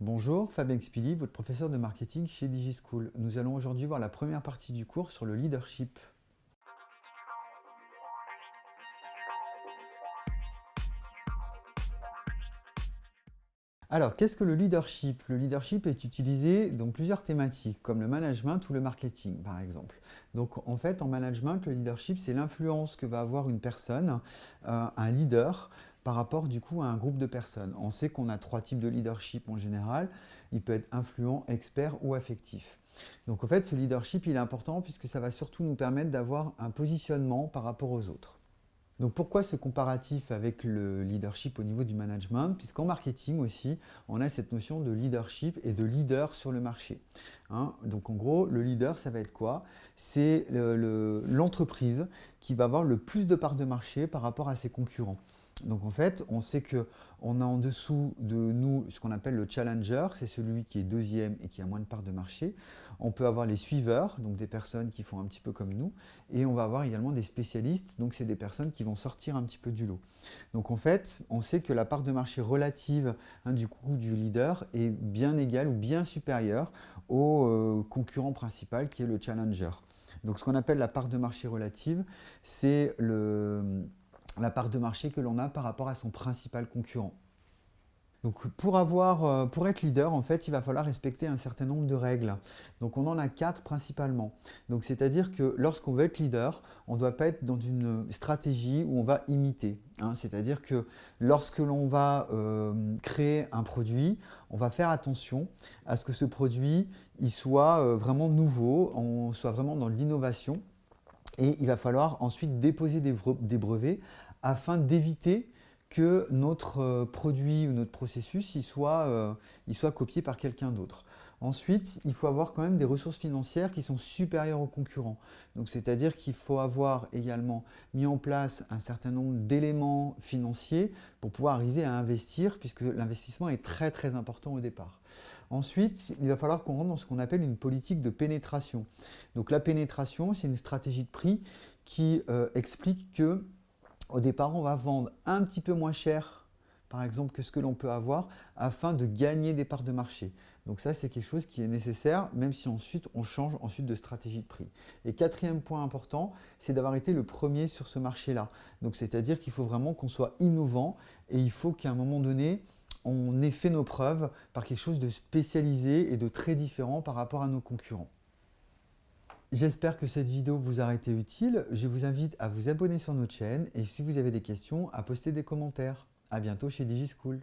Bonjour, Fabien Expili, votre professeur de marketing chez DigiSchool. Nous allons aujourd'hui voir la première partie du cours sur le leadership. Alors, qu'est-ce que le leadership? Le leadership est utilisé dans plusieurs thématiques, comme le management ou le marketing, par exemple. Donc, en fait, en management, le leadership, c'est l'influence que va avoir une personne, un leader, par rapport du coup à un groupe de personnes. On sait qu'on a trois types de leadership en général. Il peut être influent, expert ou affectif. Donc, en fait, ce leadership, il est important puisque ça va surtout nous permettre d'avoir un positionnement par rapport aux autres. Donc pourquoi ce comparatif avec le leadership au niveau du management? Puisqu'en marketing aussi, on a cette notion de leadership et de leader sur le marché. Donc en gros, le leader, ça va être quoi? C'est l'entreprise qui va avoir le plus de parts de marché par rapport à ses concurrents. Donc en fait, on sait qu'on a en dessous de nous ce qu'on appelle le challenger, c'est celui qui est deuxième et qui a moins de parts de marché. On peut avoir les suiveurs, donc des personnes qui font un petit peu comme nous, et on va avoir également des spécialistes, donc c'est des personnes qui vont sortir un petit peu du lot. Donc en fait, on sait que la part de marché relative du coup du leader est bien égale ou bien supérieure au concurrent principal qui est le challenger. Donc ce qu'on appelle la part de marché relative, c'est la part de marché que l'on a par rapport à son principal concurrent. Donc pour être leader, en fait, il va falloir respecter un certain nombre de règles. Donc on en a quatre principalement. Donc c'est-à-dire que lorsqu'on veut être leader, on ne doit pas être dans une stratégie où on va imiter. C'est-à-dire que lorsque l'on va créer un produit, on va faire attention à ce que ce produit il soit vraiment nouveau, on soit vraiment dans l'innovation. Et il va falloir ensuite déposer des brevets afin d'éviter que notre produit ou notre processus il soit copié par quelqu'un d'autre. Ensuite, il faut avoir quand même des ressources financières qui sont supérieures aux concurrents. Donc, c'est-à-dire qu'il faut avoir également mis en place un certain nombre d'éléments financiers pour pouvoir arriver à investir, puisque l'investissement est très très important au départ. Ensuite, il va falloir qu'on rentre dans ce qu'on appelle une politique de pénétration. Donc la pénétration, c'est une stratégie de prix qui explique que au départ, on va vendre un petit peu moins cher, par exemple, que ce que l'on peut avoir, afin de gagner des parts de marché. Donc ça, c'est quelque chose qui est nécessaire, même si ensuite, on change ensuite de stratégie de prix. Et quatrième point important, c'est d'avoir été le premier sur ce marché-là. Donc c'est-à-dire qu'il faut vraiment qu'on soit innovant et il faut qu'à un moment donné, on ait fait nos preuves par quelque chose de spécialisé et de très différent par rapport à nos concurrents. J'espère que cette vidéo vous aura été utile. Je vous invite à vous abonner sur notre chaîne et si vous avez des questions, à poster des commentaires. À bientôt chez DigiSchool.